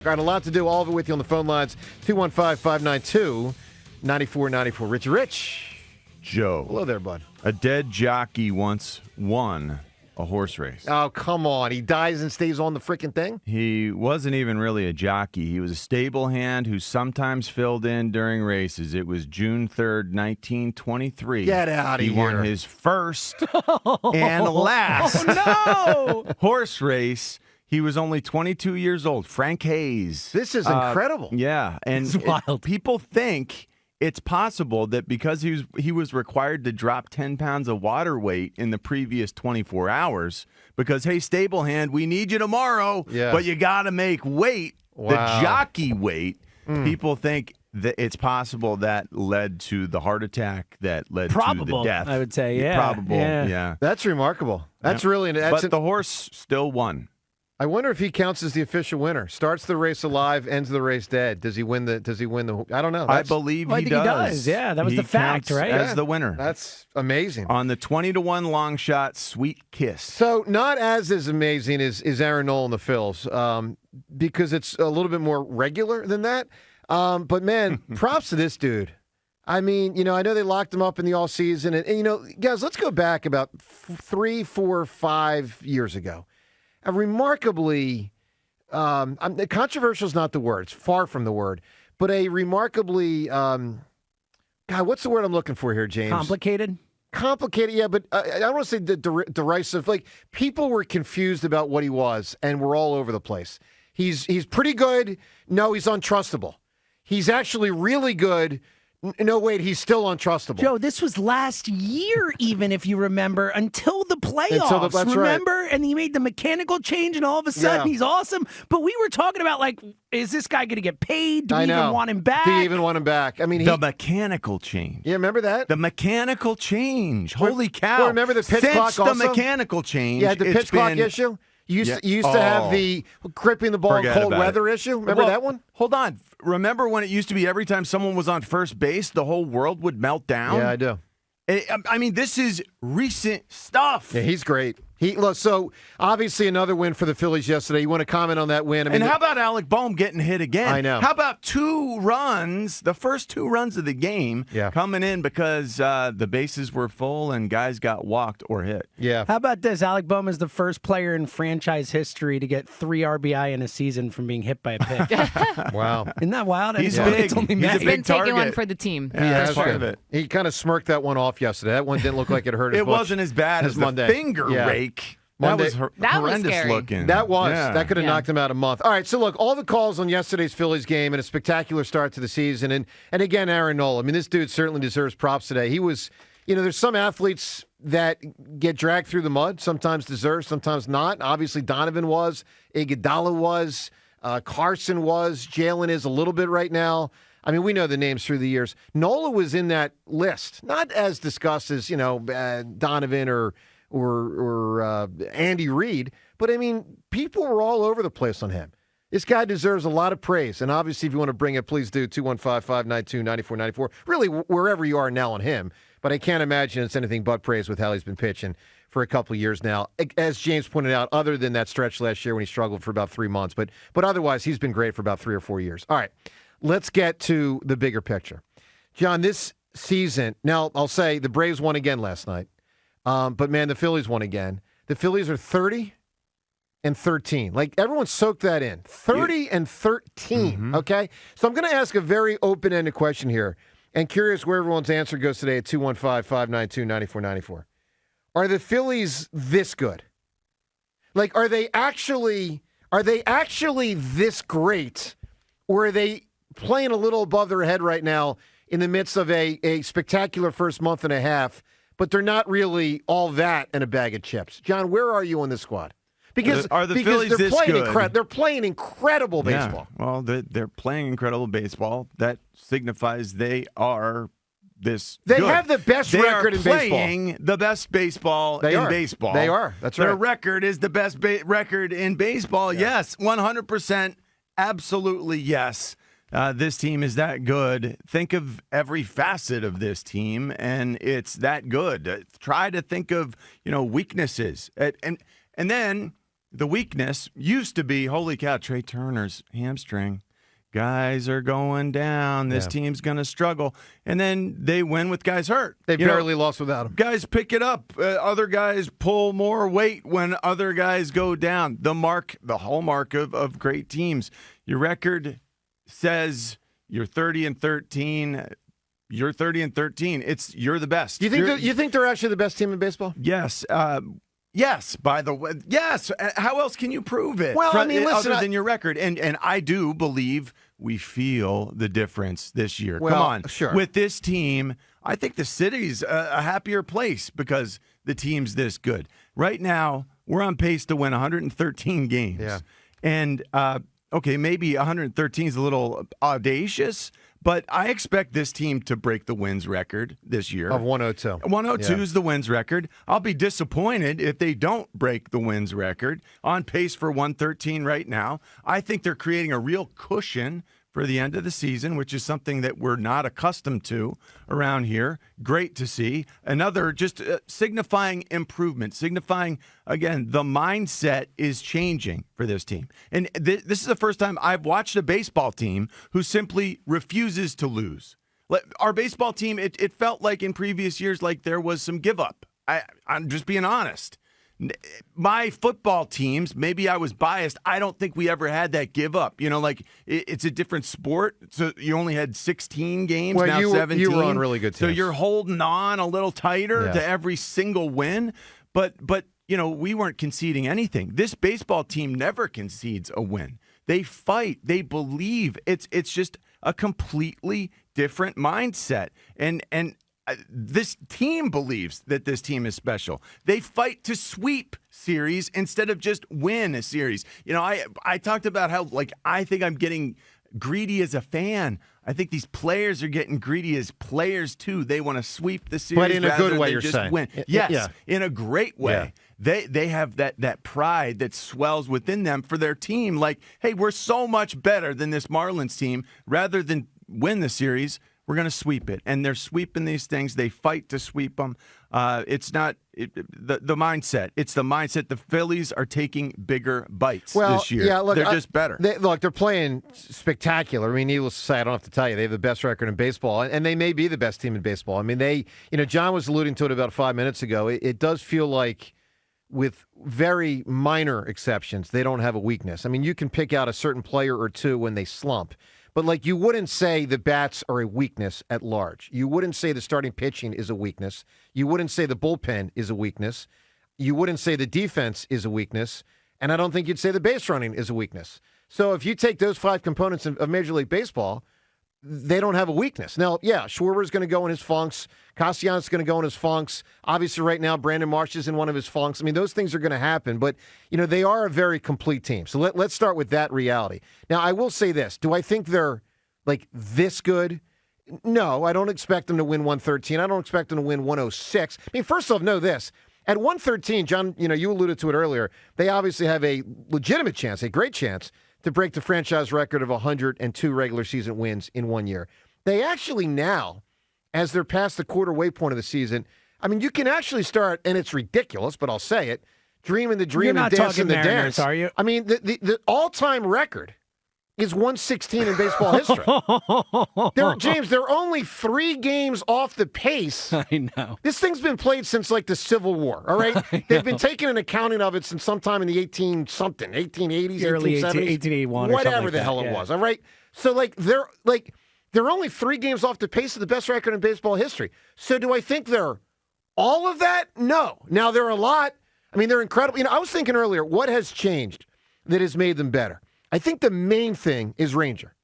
Got a lot to do, all of it with you on the phone lines. 215-592-9494. Rich. Joe. Hello there, bud. A dead jockey once won a horse race. Oh, come on. He dies and stays on the freaking thing? He wasn't even really a jockey. He was a stable hand who sometimes filled in during races. It was June 3rd, 1923. Get out of here. He won his first and last horse race. He was only 22 years old. Frank Hayes. This is incredible. Yeah, and it's wild. People think it's possible that because he was required to drop 10 pounds of water weight in the previous 24 hours, because, hey, stable hand, we need you tomorrow, but you got to make weight, the jockey weight. People think that it's possible that led to the heart attack that led to the death. I would say, yeah. Probable, yeah. That's remarkable. That's really... But the horse still won. I wonder if he counts as the official winner. Starts the race alive, ends the race dead. Does he win the? I don't know. I believe he does. He does. Yeah, that was the fact, right? As the winner. That's amazing. On the 20-1 long shot, Sweet Kiss. So not as amazing as Aaron Nola and the Phils, because it's a little bit more regular than that. But man, props to this dude. I mean, I know they locked him up in the offseason, and guys, let's go back about 3, 4, 5 years ago. A remarkably, controversial is not the word. It's far from the word. But a remarkably, God, what's the word I'm looking for here, James? Complicated? Complicated, yeah, but I don't want to say derisive. Like, people were confused about what he was, and we're all over the place. He's pretty good. No, he's untrustable. He's actually really good. No, wait, he's still untrustable. Joe, this was last year, even if you remember, until the playoffs. That's remember? Right. And he made the mechanical change, and all of a sudden he's awesome. But we were talking about, like, is this guy going to get paid? Do we even want him back? Do you even want him back? I mean, the mechanical change. Yeah, remember that? The mechanical change. Holy cow. Well, remember the pitch clock also? The mechanical change. Yeah, the pitch clock issue? You used to have the gripping the ball in cold weather issue. Remember that one? Hold on. Remember when it used to be every time someone was on first base, the whole world would melt down? Yeah, I do. I mean, this is recent stuff. Yeah, he's great. So obviously another win for the Phillies yesterday. You want to comment on that win? And how about Alec Boehm getting hit again? I know. How about 2 runs, the first 2 runs of the game, coming in because the bases were full and guys got walked or hit? Yeah. How about this? Alec Boehm is the first player in franchise history to get 3 RBI in a season from being hit by a pitch. Wow. Isn't that wild? He's big. He's been taking one for the team. Yeah, that's part of it. He kind of smirked that one off yesterday. That one didn't look like it hurt as much. It wasn't as bad as Monday. the finger rake. Monday. That was That was horrendous scary. looking. That could have knocked him out a month. All right, so look, all the calls on yesterday's Phillies game and a spectacular start to the season. And again, Aaron Nola. I mean, this dude certainly deserves props today. He was, there's some athletes that get dragged through the mud, sometimes deserve, sometimes not. Obviously, Donovan was, Iguodala was, Carson was, Jalen is a little bit right now. I mean, we know the names through the years. Nola was in that list, not as discussed as, Donovan or Andy Reid, but I mean, people were all over the place on him. This guy deserves a lot of praise, and obviously, if you want to bring it, please do 215-592-9494. Really, wherever you are now on him, but I can't imagine it's anything but praise with how he's been pitching for a couple of years now. As James pointed out, other than that stretch last year when he struggled for about 3 months, but otherwise, he's been great for about 3 or 4 years. All right, let's get to the bigger picture, John. This season, now I'll say the Braves won again last night. But, man, the Phillies won again. The Phillies are 30-13. Like, everyone soaked that in. 30-13, okay? So I'm going to ask a very open-ended question here, and curious where everyone's answer goes today at 215-592-9494. Are the Phillies this good? Like, are they actually this great, or are they playing a little above their head right now in the midst of a spectacular first month and a half, but they're not really all that in a bag of chips? John, where are you on this squad? Because Phillies they're this playing good? They're playing incredible baseball. Yeah, well, they're playing incredible baseball. That signifies they are this They good. have the best record in baseball. They are playing the best baseball in baseball. They are. That's right. Their record is the best record in baseball. Yeah. Yes, 100%. Absolutely yes. This team is that good. Think of every facet of this team, and it's that good. Try to think of weaknesses, and then The weakness used to be, holy cow, Trey Turner's hamstring. Guys are going down. This team's going to struggle. And then they win with guys hurt. They barely lost without him. Guys pick it up. Other guys pull more weight when other guys go down. The hallmark of great teams. Your record says you're 30-13. You're 30-13. You're the best. You think they're actually the best team in baseball? Yes. Yes, by the way. Yes. How else can you prove it? Well, listen, other than your record. And I do believe we feel the difference this year. Well, come on. Sure. With this team, I think the city's a happier place because the team's this good. Right now, we're on pace to win 113 games. Yeah. And, okay, maybe 113 is a little audacious, but I expect this team to break the wins record this year. Of 102. 102 is the wins record. I'll be disappointed if they don't break the wins record. On pace for 113 right now. I think they're creating a real cushion for the end of the season, which is something that we're not accustomed to around here. Great to see. Another just signifying improvement, signifying, again, the mindset is changing for this team. And this is the first time I've watched a baseball team who simply refuses to lose. Our baseball team, it felt like in previous years like there was some give up. I'm just being honest. My football teams, maybe I was biased. I don't think we ever had that give up. It's a different sport. So you only had 16 games, now 17. You were on really good teams. So you're holding on a little tighter to every single win. But we weren't conceding anything. This baseball team never concedes a win. They fight. They believe. It's just a completely different mindset. And this team believes that this team is special. They fight to sweep series instead of just win a series. I talked about how, I think I'm getting greedy as a fan. I think these players are getting greedy as players, too. They want to sweep the series but in a good way, you're just saying. Win. Yes, in a great way. Yeah. They have that pride that swells within them for their team. Like, hey, we're so much better than this Marlins team. Rather than win the series, we're going to sweep it. And they're sweeping these things. They fight to sweep them. It's not the mindset. It's the mindset. The Phillies are taking bigger bites this year. Yeah, look, they're just better. They're playing spectacular. I mean, needless to say, I don't have to tell you, they have the best record in baseball, and they may be the best team in baseball. I mean, John was alluding to it about 5 minutes ago. It does feel like, with very minor exceptions, they don't have a weakness. I mean, you can pick out a certain player or two when they slump. But, you wouldn't say the bats are a weakness at large. You wouldn't say the starting pitching is a weakness. You wouldn't say the bullpen is a weakness. You wouldn't say the defense is a weakness. And I don't think you'd say the base running is a weakness. So if you take those 5 components of Major League Baseball, they don't have a weakness. Now, Schwarber's going to go in his funks. Castellanos going to go in his funks. Obviously, right now, Brandon Marsh is in one of his funks. I mean, those things are going to happen. But, they are a very complete team. So let's start with that reality. Now, I will say this. Do I think they're, this good? No, I don't expect them to win 113. I don't expect them to win 106. I mean, first off, know this. At 113, John, you alluded to it earlier, they obviously have a legitimate chance, a great chance, to break the franchise record of 102 regular season wins in 1 year. They actually now, as they're past the quarter way point of the season, I mean, you can actually start, and it's ridiculous, but I'll say it, dreaming the dream and dancing the dance. Are you? I mean, the all-time record is 116 in baseball history. James, they're only 3 games off the pace. I know. This thing's been played since the Civil War, all right? They've been taking an accounting of it since sometime in the 1880s, early 1870s. 1881 or whatever something like the hell that, it was, all right? So, they're only 3 games off the pace of the best record in baseball history. So do I think they're all of that? No. Now, they're a lot. I mean, they're incredible. I was thinking earlier, what has changed that has made them better? I think the main thing is Ranger.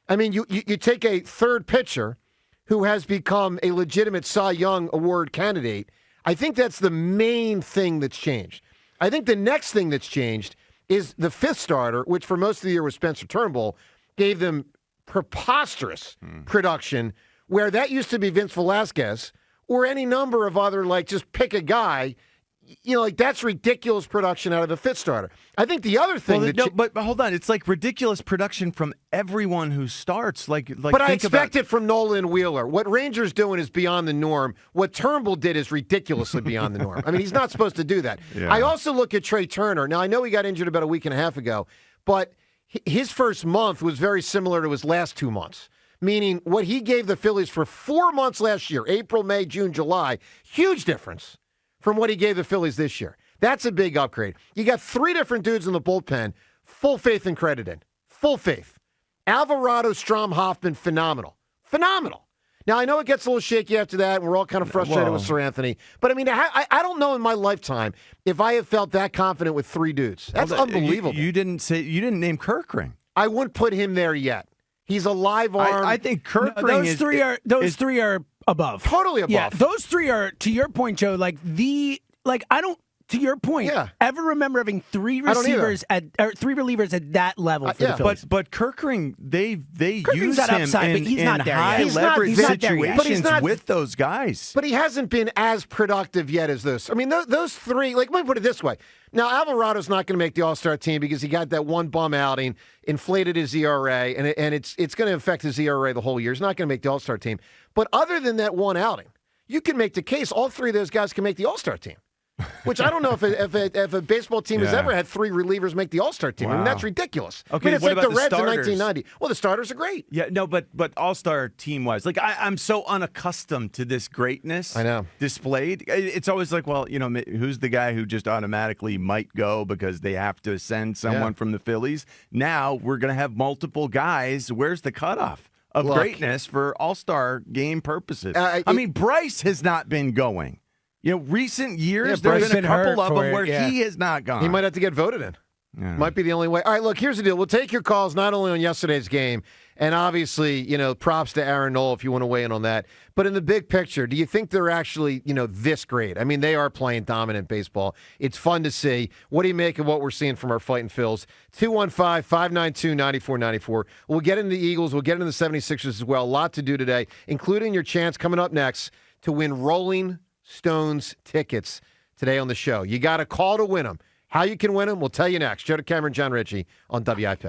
I mean, you take a third pitcher who has become a legitimate Cy Young Award candidate. I think that's the main thing that's changed. I think the next thing that's changed is the 5th starter, which for most of the year was Spencer Turnbull, gave them preposterous production, where that used to be Vince Velasquez or any number of other, just pick a guy. like that's ridiculous production out of a fifth starter. I think the other thing but hold on, it's like ridiculous production from everyone who starts. But I expect it from Nola and Wheeler. What Ranger's doing is beyond the norm. What Turnbull did is ridiculously beyond the norm. I mean, he's not supposed to do that. Yeah. I also look at Trey Turner. Now, I know he got injured about a week and a half ago, but his first month was very similar to his last 2 months. Meaning what he gave the Phillies for 4 months last year, April, May, June, July, huge difference from what he gave the Phillies this year. That's a big upgrade. You got 3 different dudes in the bullpen, full faith and credit in. Full faith. Alvarado, Strom, Hoffman, phenomenal. Phenomenal. Now, I know it gets a little shaky after that, and we're all kind of frustrated with Sir Anthony. But, I mean, I don't know in my lifetime if I have felt that confident with 3 dudes. That's unbelievable. You didn't name Kerkering. I wouldn't put him there yet. He's a live arm. I think Kerkering those three are above. Totally above. Yeah, those 3 are, to your point, Joe, I don't, to your point, ever remember having 3 receivers three relievers at that level for the Phillies. But Kerkering, they use him upside, in high leverage situations with those guys. But he hasn't been as productive yet as this. I mean, those 3, let me put it this way. Now, Alvarado's not going to make the All-Star team because he got that one bum outing, inflated his ERA, and it's going to affect his ERA the whole year. He's not going to make the All-Star team. But other than that one outing, you can make the case all 3 of those guys can make the All-Star team. Which I don't know if a baseball team has ever had 3 relievers make the All-Star team. Wow. I mean, that's ridiculous. Okay, I mean, it's what like about the Reds in starters? 1990. Well, the starters are great. Yeah, no, but All-Star team-wise, I'm so unaccustomed to this greatness. I know. Displayed. It's always like, well, who's the guy who just automatically might go because they have to send someone from the Phillies? Now we're going to have multiple guys. Where's the cutoff of greatness for All-Star game purposes? I mean, Bryce has not been going. Recent years, there's been a couple of them where he has not gone. He might have to get voted in. Yeah. Might be the only way. All right, look, here's the deal. We'll take your calls not only on yesterday's game, and obviously, props to Aaron Nola if you want to weigh in on that. But in the big picture, do you think they're actually, this great? I mean, they are playing dominant baseball. It's fun to see. What do you make of what we're seeing from our Fighting Phils? 215-592-9494. We'll get into the Eagles. We'll get into the 76ers as well. A lot to do today, including your chance coming up next to win Rolling Stones tickets today on the show. You got a call to win them. How you can win them, we'll tell you next. Joe DeCamera and John Ritchie on WIP.